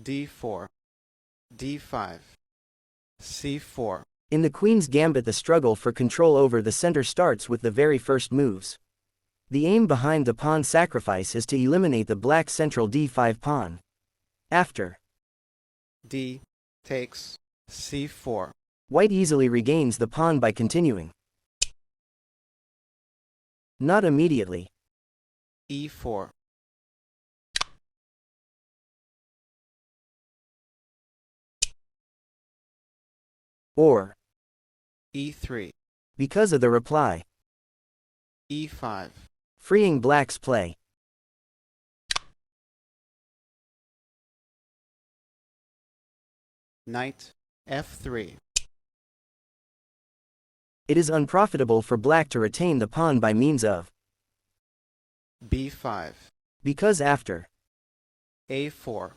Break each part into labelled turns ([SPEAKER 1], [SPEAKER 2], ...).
[SPEAKER 1] d4, d5, c4.
[SPEAKER 2] In the Queen's Gambit, the struggle for control over the center starts with the very first moves. The aim behind the pawn sacrifice is to eliminate the black central d5 pawn. After
[SPEAKER 1] d takes c4.
[SPEAKER 2] White easily regains the pawn by continuing. Not immediately.
[SPEAKER 1] e4,
[SPEAKER 2] Or
[SPEAKER 1] e3,
[SPEAKER 2] because of the reply,
[SPEAKER 1] e5,
[SPEAKER 2] freeing black's play.
[SPEAKER 1] knight f3,
[SPEAKER 2] It is unprofitable for black to retain the pawn by means of
[SPEAKER 1] b5,
[SPEAKER 2] because after
[SPEAKER 1] a4,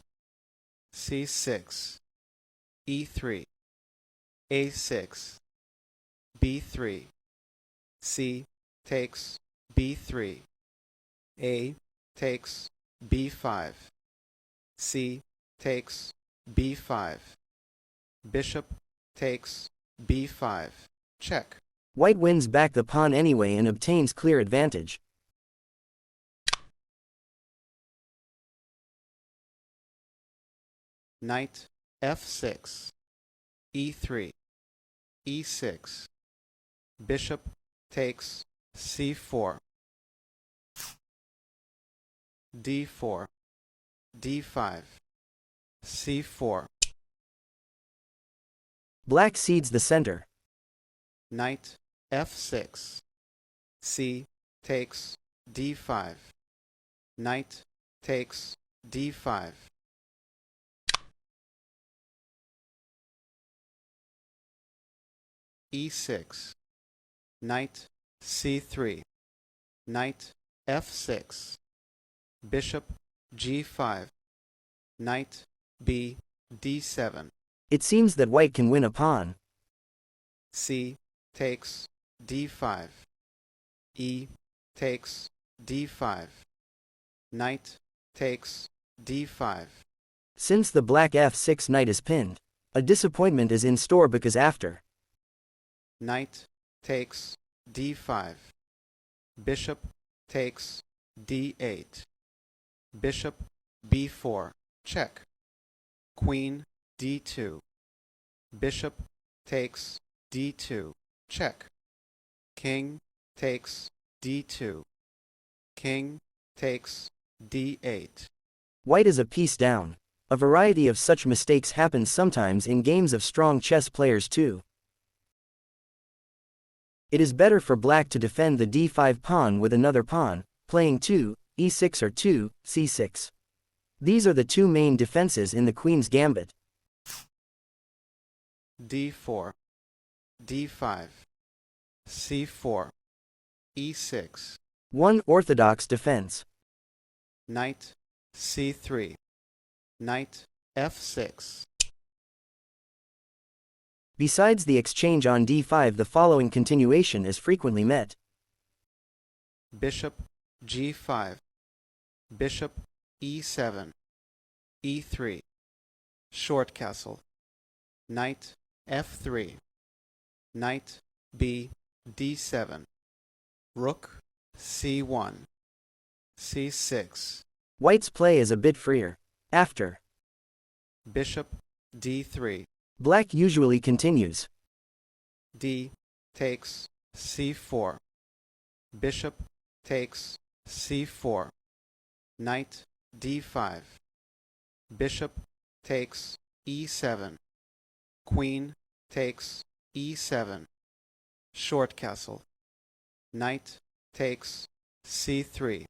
[SPEAKER 1] c6, e3, a6, b3, c takes b3, a takes b5, c takes b5, bishop takes b5, check.
[SPEAKER 2] White wins back the pawn anyway and obtains clear advantage.
[SPEAKER 1] Knight f6, e3, e6, bishop takes c4, d4, d5, c4.
[SPEAKER 2] Black cedes the center.
[SPEAKER 1] Knight f6, c takes d5, knight takes d5, e6, knight c3, knight f6, bishop g5, knight b d7.
[SPEAKER 2] It seems that white can win a pawn.
[SPEAKER 1] c takes d5, e takes d5, knight takes d5.
[SPEAKER 2] Since the black f6 knight is pinned, a disappointment is in store because after
[SPEAKER 1] knight takes d5, bishop takes d8, bishop b4, check, queen d2, bishop takes d2, check, king takes d2, king takes d8.
[SPEAKER 2] white is a piece down. A variety of such mistakes happens sometimes in games of strong chess players too. It is better for black to defend the d5 pawn with another pawn, playing 2, e6 or 2, c6. These are the two main defenses in the Queen's Gambit.
[SPEAKER 1] d4, d5, c4, e6.
[SPEAKER 2] 1. Orthodox defense.
[SPEAKER 1] Knight c3, knight f6.
[SPEAKER 2] Besides the exchange on d5, the following continuation is frequently met.
[SPEAKER 1] Bishop g5, bishop e7, e3, short castle, knight f3, knight b d7, rook c1, c6.
[SPEAKER 2] White's play is a bit freer. After
[SPEAKER 1] Bishop d3,
[SPEAKER 2] black usually continues.
[SPEAKER 1] d takes c4, bishop takes c4, knight d5, bishop takes e7, queen takes e7, short castle, knight takes c3,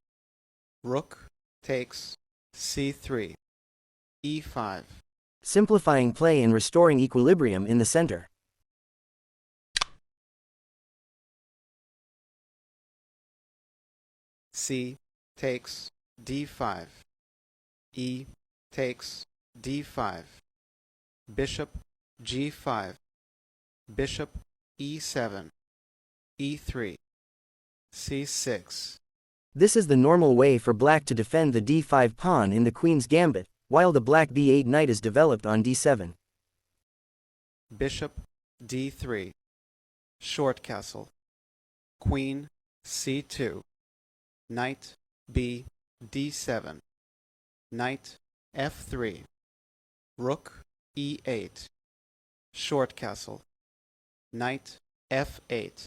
[SPEAKER 1] rook takes c3, e5.
[SPEAKER 2] Simplifying play and restoring equilibrium in the center.
[SPEAKER 1] c takes d5, e takes d5, bishop g5, bishop e7, e3, c6.
[SPEAKER 2] This is the normal way for black to defend the d5 pawn in the Queen's Gambit, while the black b8 knight is developed on d7.
[SPEAKER 1] Bishop d3. Short castle. Queen c2. Knight b d7. Knight f3. Rook e8. Short castle. Knight f8.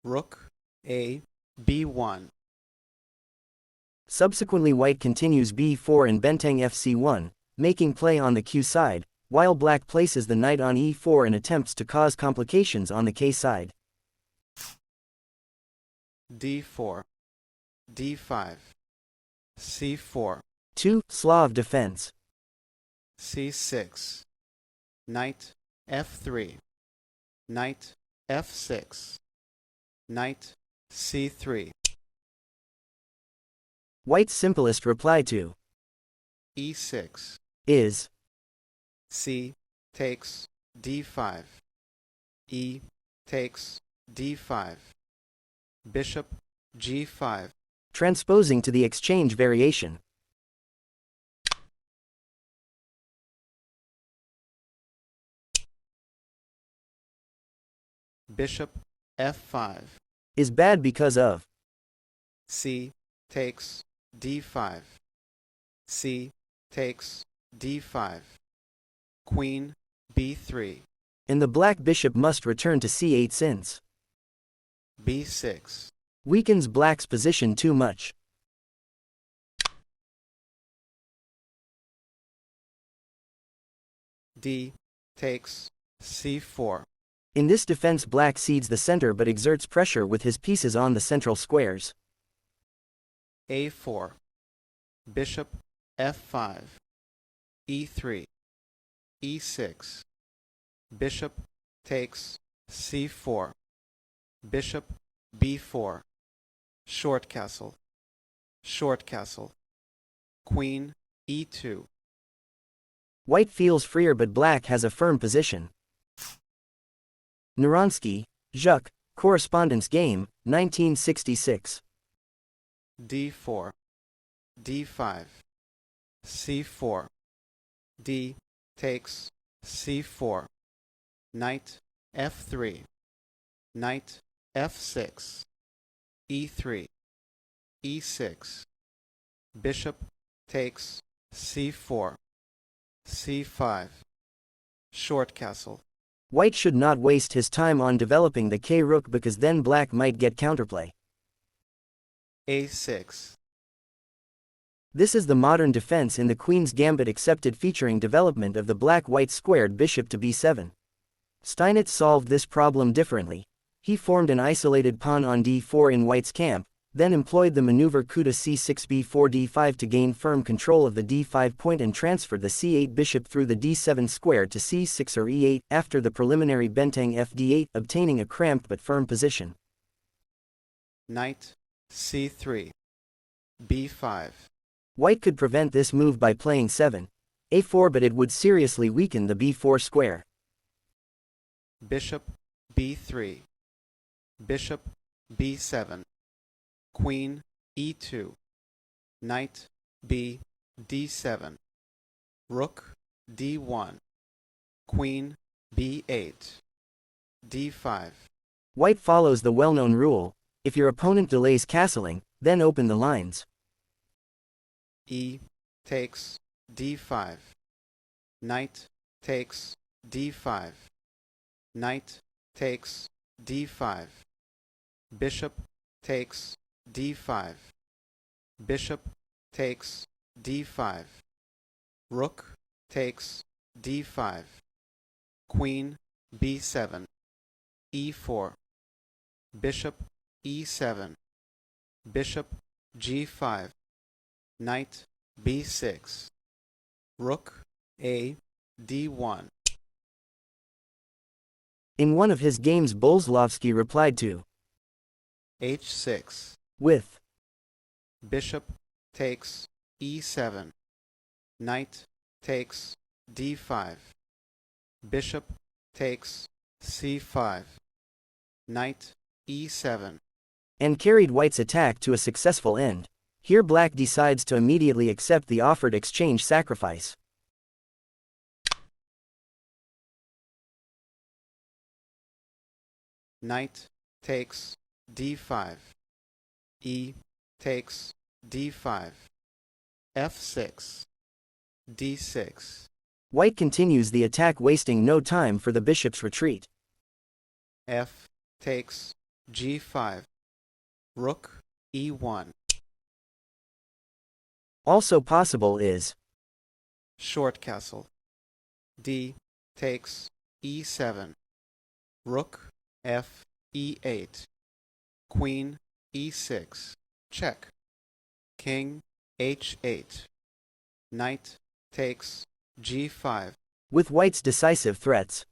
[SPEAKER 1] Rook a b1.
[SPEAKER 2] Subsequently white continues b4 and benteng fc1, making play on the q side, while black places the knight on e4 and attempts to cause complications on the k side.
[SPEAKER 1] d4. d5. c4.
[SPEAKER 2] 2. Slav defense.
[SPEAKER 1] c6. Knight f3. Knight f6. Knight c3.
[SPEAKER 2] White's simplest reply to
[SPEAKER 1] e6
[SPEAKER 2] is
[SPEAKER 1] c takes d5. E takes d5. Bishop g5.
[SPEAKER 2] transposing to the exchange variation.
[SPEAKER 1] Bishop f5.
[SPEAKER 2] Is bad because of
[SPEAKER 1] c takes d5. C takes d5. Queen b3.
[SPEAKER 2] and the black bishop must return to c8 since
[SPEAKER 1] b6.
[SPEAKER 2] weakens black's position too much.
[SPEAKER 1] D takes c4.
[SPEAKER 2] In this defense black cedes the center but exerts pressure with his pieces on the central squares.
[SPEAKER 1] a4. Bishop f5. e3. e6. Bishop takes c4. Bishop b4. Short castle. Short castle. Queen e2.
[SPEAKER 2] White feels freer but black has a firm position. Neronsky, Jacques, Correspondence Game, 1966.
[SPEAKER 1] d4. d5. c4. D takes c4. Knight f3. Knight f6. e3. e6. Bishop takes c4. c5. Short castle.
[SPEAKER 2] White should not waste his time on developing the k-rook because then black might get counterplay.
[SPEAKER 1] a6.
[SPEAKER 2] This is the modern defense in the Queen's Gambit accepted featuring development of the black-white squared bishop to b7. Steinitz solved this problem differently. He formed an isolated pawn on d4 in White's camp, then employed the maneuver coup to c6 b4 d5 to gain firm control of the d5 point and transferred the c8 bishop through the d7 square to c6 or e8 after the preliminary benteng fd8, obtaining a cramped but firm position.
[SPEAKER 1] Knight c3. b5.
[SPEAKER 2] White could prevent this move by playing 7. a4 but it would seriously weaken the b4 square.
[SPEAKER 1] Bishop b3. Bishop b7. Queen e2. Knight b d7. Rook d1. Queen b8. d5.
[SPEAKER 2] White follows the well-known rule: if your opponent delays castling, then open the lines.
[SPEAKER 1] E takes d5. Knight takes d5. Knight takes d5. Bishop takes d5. Bishop takes d5. Rook takes d5. Queen b7. e4. Bishop e7. Bishop g5. Knight b6. Rook a d1.
[SPEAKER 2] In one of his games Boleslavsky replied to
[SPEAKER 1] h6.
[SPEAKER 2] with
[SPEAKER 1] Bishop takes e7. Knight takes d5. Bishop takes c5. Knight e7.
[SPEAKER 2] and carried White's attack to a successful end. Here black decides to immediately accept the offered exchange sacrifice.
[SPEAKER 1] Knight takes d5. E takes d5. f6. d6.
[SPEAKER 2] White continues the attack, wasting no time for the bishop's retreat.
[SPEAKER 1] F takes g5. Rook e1.
[SPEAKER 2] Also possible is
[SPEAKER 1] Short castle. D takes e7. Rook f e8. Queen e6. Check. King h8. Knight takes g5.
[SPEAKER 2] with white's decisive threats.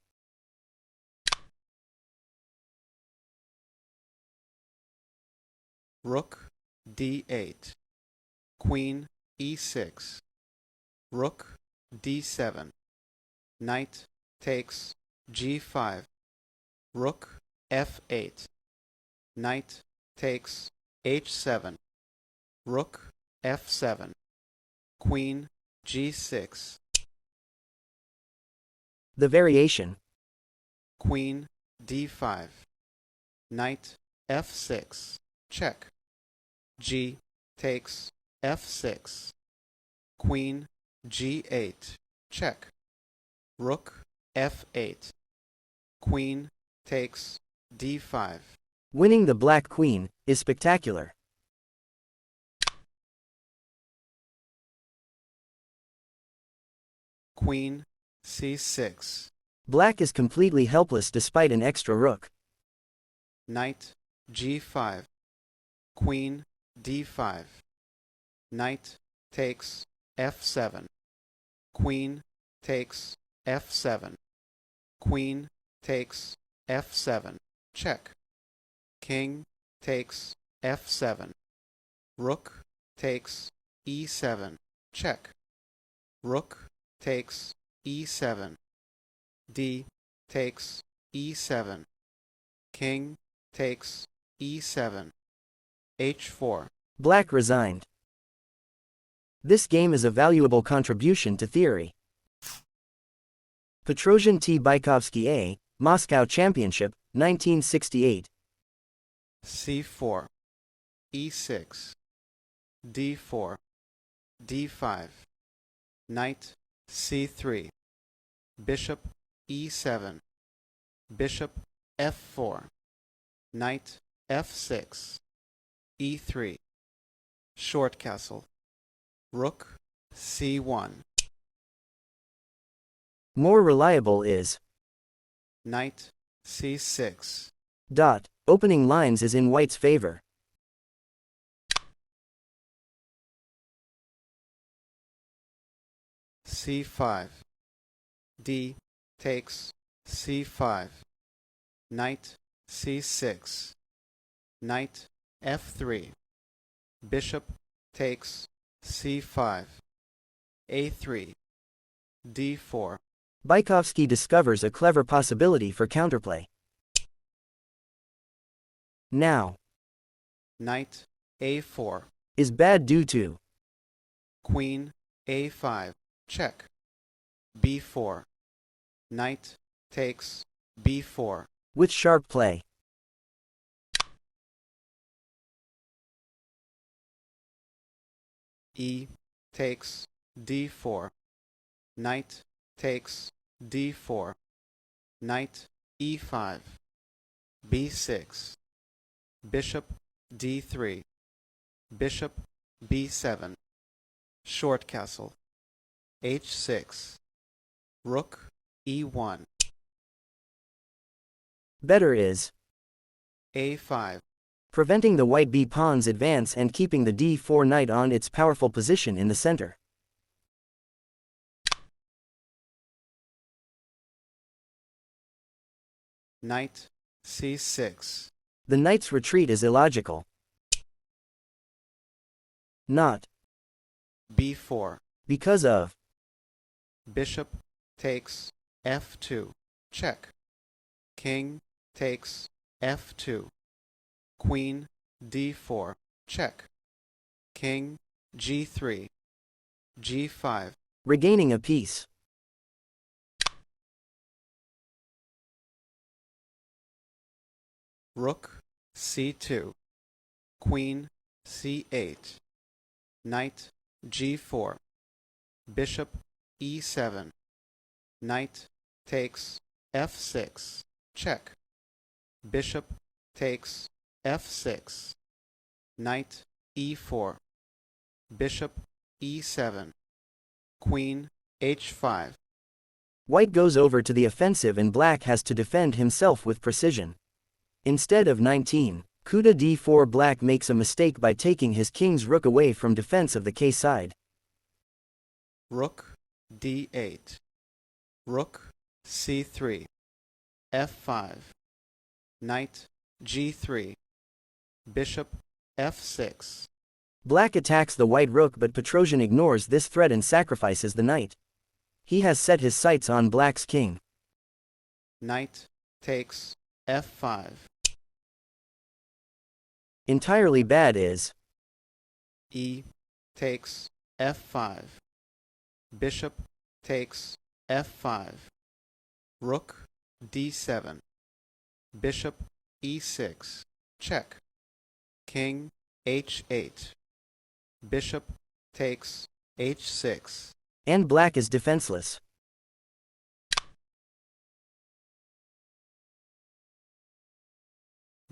[SPEAKER 1] Rook d8. Queen e6. Rook d7. Knight takes g5. Rook f8. Knight takes h7. Rook f7. Queen g6.
[SPEAKER 2] The variation.
[SPEAKER 1] Queen d5. Knight f6. Check. G takes f6. Queen g8. Check. Rook f8. Queen takes d5.
[SPEAKER 2] Winning the black queen is spectacular.
[SPEAKER 1] Queen c6.
[SPEAKER 2] Black is completely helpless despite an extra rook.
[SPEAKER 1] Knight g5. Queen d5. Knight takes f7. Queen takes f7. Queen takes f7. Check. King takes f7. Rook takes e7. Check. Rook takes e7. D takes e7. King takes e7. h4.
[SPEAKER 2] Black resigned. This game is a valuable contribution to theory. Petrosian T. Bykovsky A., Moscow Championship, 1968.
[SPEAKER 1] c4. e6. d4. d5. Knight c3. Bishop e7. Bishop f4. Knight f6. e3. Short castle. Rook c1.
[SPEAKER 2] More reliable is
[SPEAKER 1] Knight c6.
[SPEAKER 2] Opening lines is in white's favor.
[SPEAKER 1] c5. D takes c5. Knight c6. Knight f3. Bishop takes c5. a3. d4.
[SPEAKER 2] Bykovsky discovers a clever possibility for counterplay. Now,
[SPEAKER 1] Knight a4.
[SPEAKER 2] is bad due to
[SPEAKER 1] Queen a5. Check. b4. Knight takes b4.
[SPEAKER 2] with sharp play.
[SPEAKER 1] E takes d4. Knight takes d4. Knight e5. b6. Bishop d3. Bishop b7. Short castle. h6. Rook e1.
[SPEAKER 2] Better is
[SPEAKER 1] a5.
[SPEAKER 2] preventing the white b-pawn's advance and keeping the d4 knight on its powerful position in the center.
[SPEAKER 1] Knight c6.
[SPEAKER 2] The knight's retreat is illogical. Not
[SPEAKER 1] b4.
[SPEAKER 2] because of
[SPEAKER 1] Bishop takes f2. Check. King takes f2. Queen d4. Check. King G3, G5,
[SPEAKER 2] regaining a piece.
[SPEAKER 1] Rook C2, Queen C8, Knight G4, Bishop E7, Knight takes F6, check. Bishop takes F6, Knight E4, Bishop E7, Queen H5.
[SPEAKER 2] White goes over to the offensive and black has to defend himself with precision. Instead of 19, coup de d4, black makes a mistake by taking his king's rook away from defense of the K side.
[SPEAKER 1] Rook D8, Rook C3, F5, Knight G3, Bishop F6.
[SPEAKER 2] Black attacks the white rook, but Petrosian ignores this threat and sacrifices the knight. He has set his sights on black's king.
[SPEAKER 1] Knight takes F5.
[SPEAKER 2] Entirely bad is
[SPEAKER 1] E takes F5. Bishop takes F5. Rook D7. Bishop E6. Check. King H8. Bishop takes H6.
[SPEAKER 2] and black is defenseless.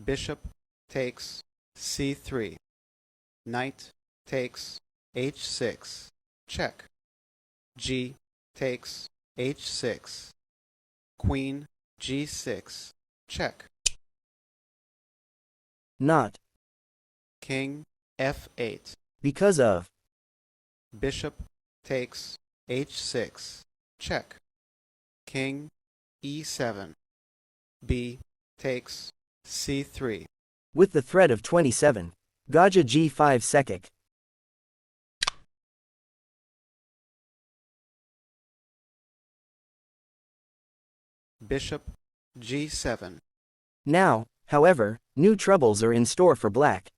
[SPEAKER 1] Bishop takes C3. Knight takes H6. Check. G takes H6. Queen G6. Check.
[SPEAKER 2] Not
[SPEAKER 1] King F8.
[SPEAKER 2] because of
[SPEAKER 1] Bishop takes H6. Check. King E7. B takes C3.
[SPEAKER 2] with the threat of 27. Gaja g5 Sekik.
[SPEAKER 1] Bishop G7.
[SPEAKER 2] Now, however, new troubles are in store for black.